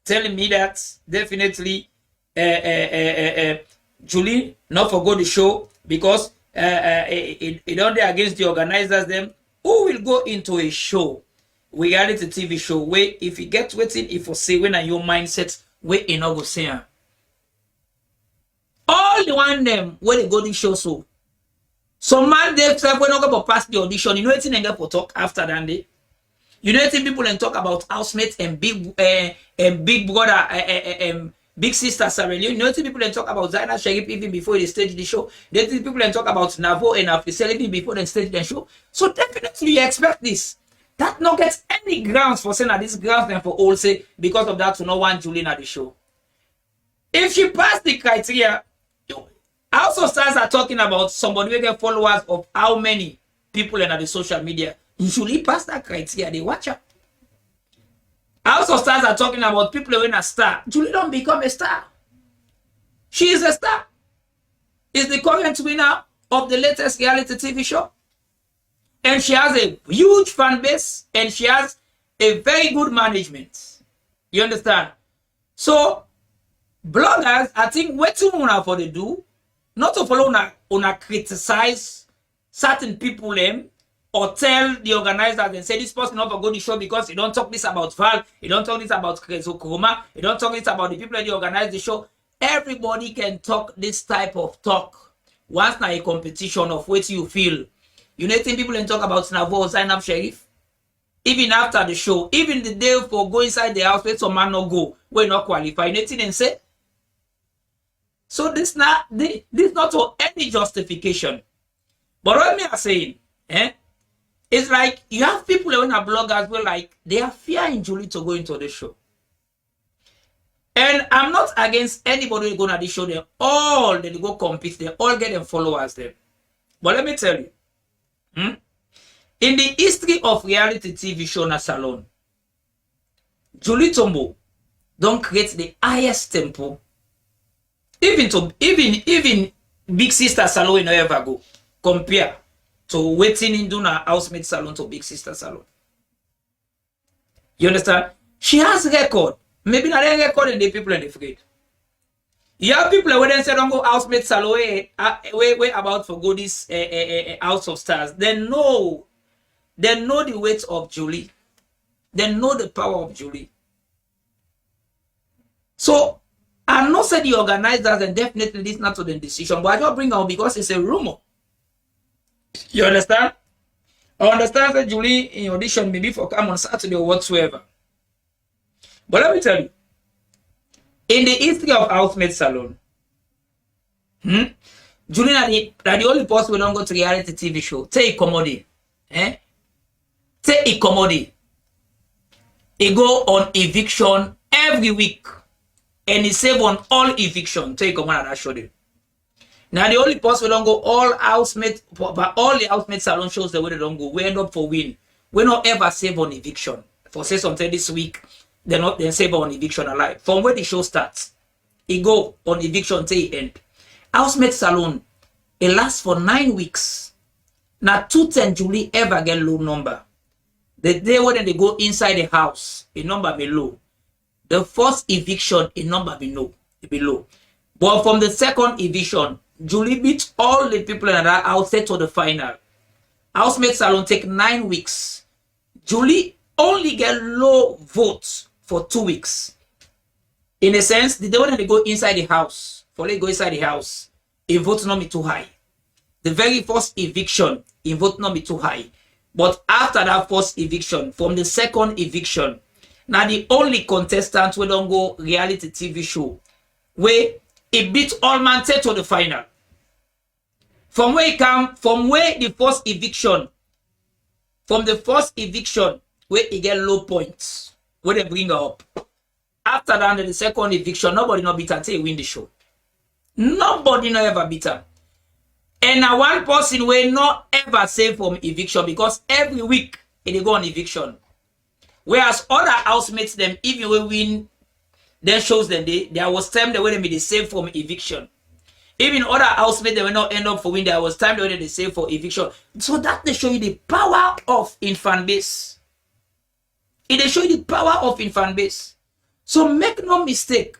Telling me that definitely Julie not forgo the show because it don't there against the organizers them. Who will go into a show, reality TV show, where if you get waiting, if you say when are your mindset, where you not go say all the one them where they go to show so. Some man they say when not go pass the audition, you know it's in for talk after that day. You know people and talk about housemates and big brother big sister Sarah. You know people and talk about Zaina Sharif even before they stage the show. They people and talk about Navo and Afisel even before they stage the show. So definitely you expect this. That not get any grounds for saying that this grounds and for all say because of that to no one Julie at the show. If she passed the criteria, also stars are talking about somebody who get followers of how many people in the social media. Julie pass that criteria, they watch her. Also stars are talking about people who are a star. Julie don't become a star. She is a star. Is the current winner of the latest reality TV show. And she has a huge fan base and she has a very good management. You understand? So, bloggers, I think what you want for they do, not to follow on criticize certain people or tell the organizers and say this person not for go the show because you don't talk this about Val, you don't talk this about Krezo Kuruma, you don't talk this about the people that organize the show. Everybody can talk this type of talk. Once now a competition of what you feel. You know people and talk about Navo Zainab Sharif. Even after the show, even the day for go inside the house, let some man not go, we not qualify. You know and say. So this not for any justification. But what me are saying, it's like you have people when are bloggers were like they are fearing Julie to go into the show. And I'm not against anybody who go to the show, they all they go compete, they all get them followers there. But let me tell you, in the history of reality TV show na salon, Julie Tombo don't create the highest tempo. Even Big Sister Salon no ever go compare to waiting in Duna housemate salon to Big Sister Salon. You understand? She has record. Maybe not a record and the people are afraid. You have people when they say don't go housemate salon way about for go this House of Stars. They know the weight of Julie. They know the power of Julie. So I'm not saying the organizers and definitely this not to the decision, but I just bring out because it's a rumor. You understand? I understand that Julie in audition maybe for come on Saturday or whatsoever. But let me tell you, in the history of Housemaid Salon, Julie are the only person who don't go to reality TV show. Take a commodity. Take a commodity. He go on eviction every week. And he save on all eviction. Take a man that show them. Now the only person we don't go all housemate, but all the housemate salon shows the way they don't go. We end up for win. We not ever save on eviction. For say something this week, they save on eviction alive. From where the show starts, he go on eviction till the end. Housemate salon, it lasts for 9 weeks. Now 210 Julie ever get low number. The day when they go inside the house, a number below. The first eviction, a number below. But from the second eviction, Julie beat all the people in that house to the final. Housemate salon take 9 weeks. Julie only get low votes for 2 weeks. In a sense, the day when they go inside the house, a vote not be too high. The very first eviction, a vote not be too high. But after that first eviction, from the second eviction, now the only contestant we don't go reality TV show where it beat all man to the final. From where the first eviction, where it get low points, where they bring her up. After that, the second eviction, nobody no beat her till win the show. Nobody no ever beat her. And now one person will not ever save from eviction because every week they go on eviction. Whereas other housemates them, if you will win, then shows them there was time they will be saved from eviction. Even other housemates they will not end up for win. There was time they will save for eviction. So that they show you the power of in fan base. It they show you the power of in fan base. So make no mistake.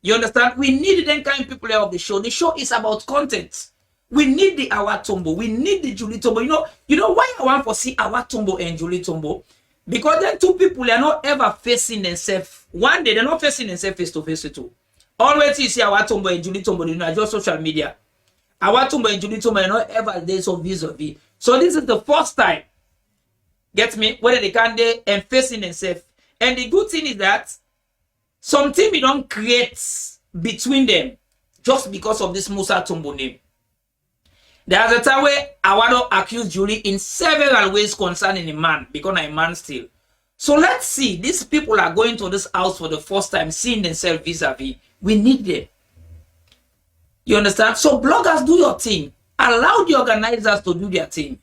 You understand? We need them kind of people of the show. The show is about content. We need the Awa Tombo. We need the Julie Tombo. You know why I want to see Awa Tombo and Julie Tombo? Because then two people are not ever facing themselves. One day they're not facing themselves face to face too. Always you see Awa Tombo and Julie Tombo, just social media. Awa Tombo and Julie Tombo are not ever there so vis-a-vis. So this is the first time. Get me? Whether they can there and facing themselves. And the good thing is that something we don't create between them just because of this Musa Tombo name. There's a time where Awado accused Julie in several ways concerning a man, because a man still. So let's see, these people are going to this house for the first time, seeing themselves vis-a-vis. We need them. You understand? So bloggers, do your thing. Allow the organizers to do their thing.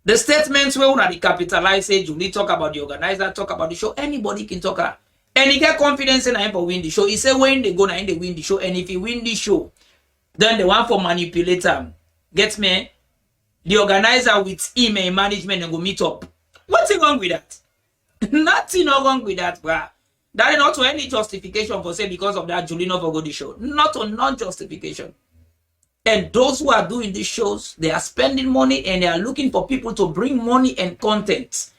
The statements where we capitalize, say Julie talk about the organizer, talk about the show, anybody can talk. And he get confidence in him for win the show. He say when they go and they win the show, and if he win the show, then they want for manipulate him. Get me? The organizer with him and management and go meet up. What's wrong with that? Nothing wrong with that, bruh. That is not any justification for say because of that Julie never go the show. Not a non-justification. And those who are doing these shows, they are spending money and they are looking for people to bring money and content.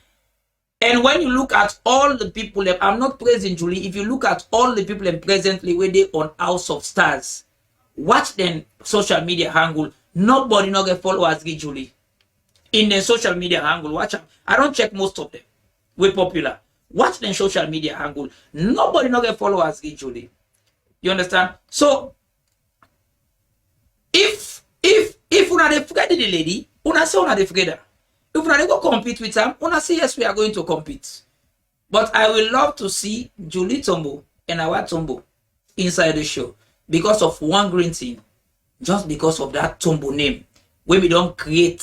And when you look at all the people, I'm not praising Julie. If you look at all the people presently where they on House of Stars, watch them social media angle. Nobody not get followers get Julie. In the social media angle, watch them. I don't check most of them. We're popular. Watch them social media angle. Nobody not get followers get Julie. You understand? So if una dey forget the lady, una say una dey forget her. If una dey go compete with her, una say yes, we are going to compete. But I will love to see Julie Tombo and Awa Tombo inside the show because of one green thing. Just because of that Tombo name, when we don't create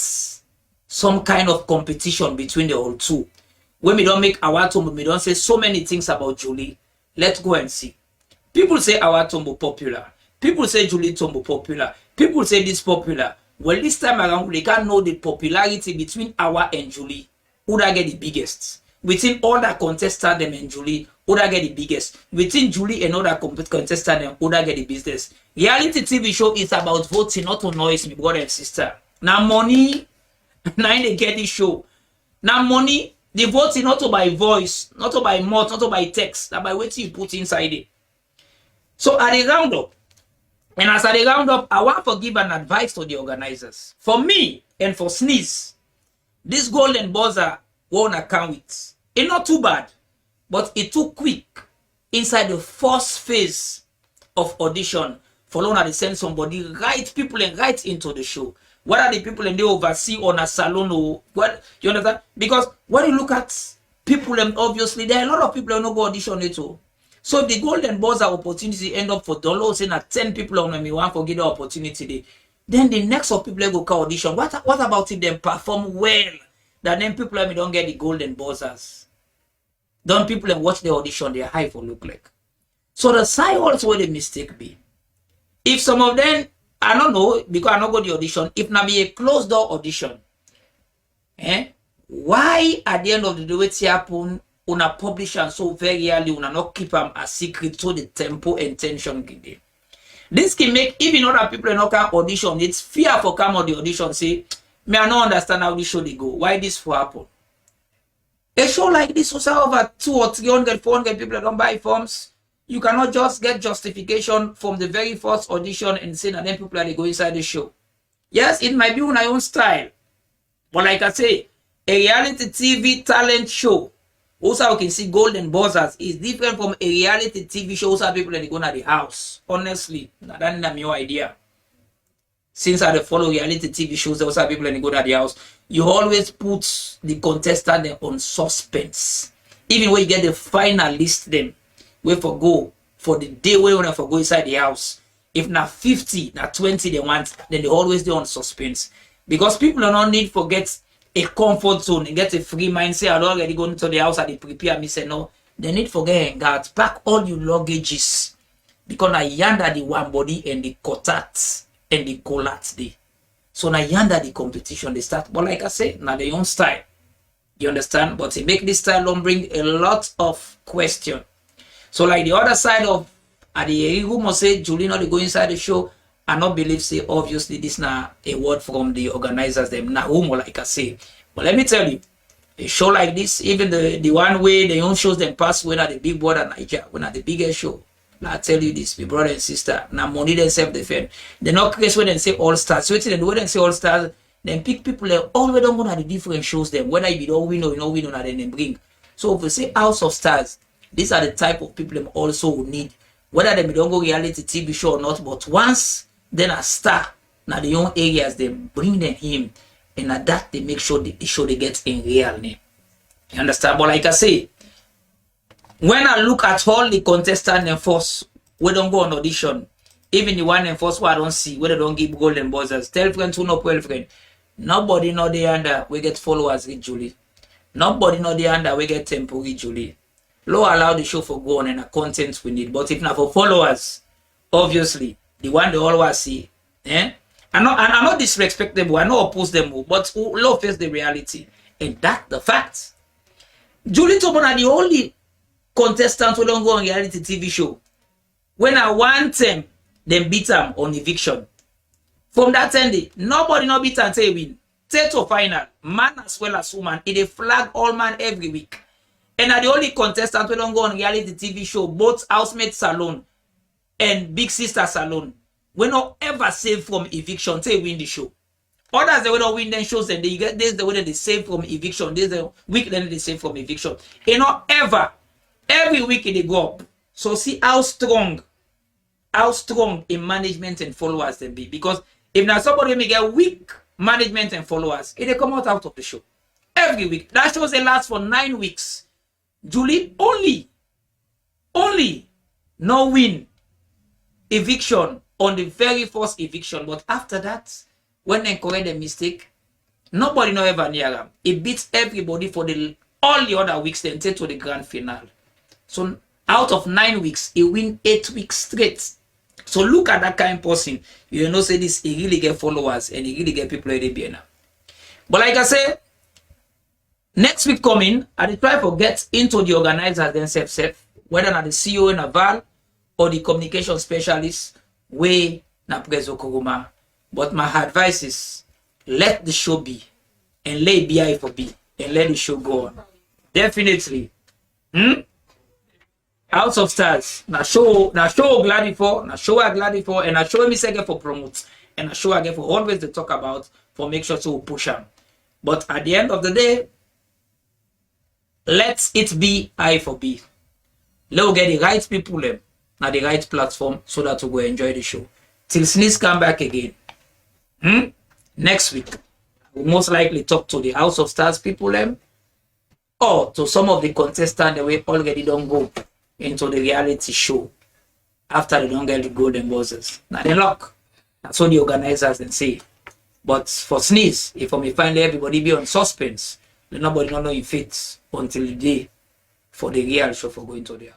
some kind of competition between the all two, when we don't make Awa Tombo, we don't say so many things about Julie. Let's go and see. People say Awa Tombo popular. People say Julie Tombo popular. People say this popular. Well, this time around, they can't know the popularity between Awa and Julie. Who that get the biggest? Within all that contestant them and Julie, who that get the biggest? Within Julie and other contestant them, who that get the business? Reality TV show is about voting, not to noise, my brother and sister. Now money, now they get the show. Now money, the voting not to by voice, not to by mouth, not to by text, that by what you put inside it. So at the roundup, and as I round up, I want to give an advice to the organizers. For me and for Sneeze, this golden buzzer won't account with. It's not too bad, but it too quick inside the first phase of audition. For long, they send somebody right people and right into the show. What are the people and they oversee on a salon or what? You understand? Because when you look at people, and obviously there are a lot of people who don't go audition it too. So the golden buzzer opportunity end up for dollars saying that 10 people on me want to get the opportunity. Then the next of people go call audition. What about if them perform well? That then people don't get the golden buzzers. Don't people and watch the audition, they're high for look like. So the side also where the mistake be. If some of them I don't know, because I not go the audition. If na be a closed door audition, why at the end of the day what happen, una publish and so very early, una not keep them a secret so the tempo and tension get there. This can make even other people not can audition. It's fear for come on the audition. Say, me I don't understand how this show they go. Why this for happen? A show like this was over 200 or 300, 400 people don't buy forms. You cannot just get justification from the very first audition and say that then people are they go inside the show. Yes, it might be on our own style, but like I say, a reality TV talent show. Also, you can see Golden Buzzers is different from a reality TV show. Also, people that go to the house. Honestly, that's not my idea. Since I follow reality TV shows, also people that go to the house. You always put the contestant on suspense. Even when you get the final list, them wait for go for the day where you for go inside the house. If not 50, not 20 they want, then they always do on suspense. Because people are not need to get a comfort zone and get a free mind. Say, I already going to the house and they prepare me. Say, no, they need to get that. Pack all your luggages. Because I yonder the one body and the cotat and the colat day. So now yonder the competition they start. But like I say, now their own style. You understand? But they make this style don't bring a lot of question. So like the other side of the rumor say Julie not they go inside the show. I not believe say obviously this not a word from the organizers them now rumor like I say. But let me tell you, a show like this, even the one way they own shows them pass when at the big brother Niger, when at the biggest show. Now I tell you this, my brother and sister, now money they self-defend. They not case when they say all stars. So when they say all stars, then pick people that always don't go to the different shows them, whether you don't win or you don't win or then they bring. So if we say House of Stars, these are the type of people them also need. Whether they don't go reality TV show or not, but once then a star, now the young areas they bring them in, and at that they make sure the show they get in real name. You understand? But like I say, when I look at all the contestants and force, we don't go on audition. Even the one and force who I don't see, where they don't give Golden Buzzers. Tell friends who not well friend. Nobody know the under we get followers with Julie. Nobody know the under we get tempo with Julie. Low allow the show for go on and the content we need. But if not for followers, obviously, the one they always see, I'm not disrespectable, I not oppose them, but low face the reality. And that the fact. Julie Tobon are the only contestants who don't go on reality TV show. When I want them, then beat them on eviction. From that end, nobody no beat and say win. Take to final, man as well as woman, it a flag all man every week. And are the only contestants who don't go on reality TV show, both Housemates Salon and Big Sister Salon. We not ever save from eviction, say win the show. Others they will not win then shows and they get this the way they save from eviction. This the week then they save from eviction. You know ever. Every week they go up. So see how strong in management and followers they be. Because if now somebody may get weak management and followers, it they come out of the show. Every week. That shows they last for 9 weeks. Julie only no win eviction on the very first eviction. But after that, when they correct the mistake, nobody no ever near them. It beats everybody for all the other weeks then take to the grand finale. So out of 9 weeks, he win 8 weeks straight. So look at that kind of person. You know, say this, he really get followers and he really get people at the now. But like I say, next week coming, I try to get into the organizers themselves, whether not the CEO in Naval or the communication specialist, way na Prezo Kuruma. But my advice is let the show be and let it be for be and let the show go on. Definitely. House of Stars. Na show glad for, na show I glad for, and na show me say for promote, and na show I get for always to talk about for make sure to push them. But at the end of the day, let it be I for B. Let get the right people them na the right platform so that we go enjoy the show. Till Sneeze come back again. Next week, we'll most likely talk to the House of Stars people them or to some of the contestants that we already don't go into the reality show after they don't get the Golden Buzzers. Now they luck. That's what the organizers then say. But for Sneeze, if I may find everybody be on suspense, then nobody don't know if it's until the day for the real show for going to there.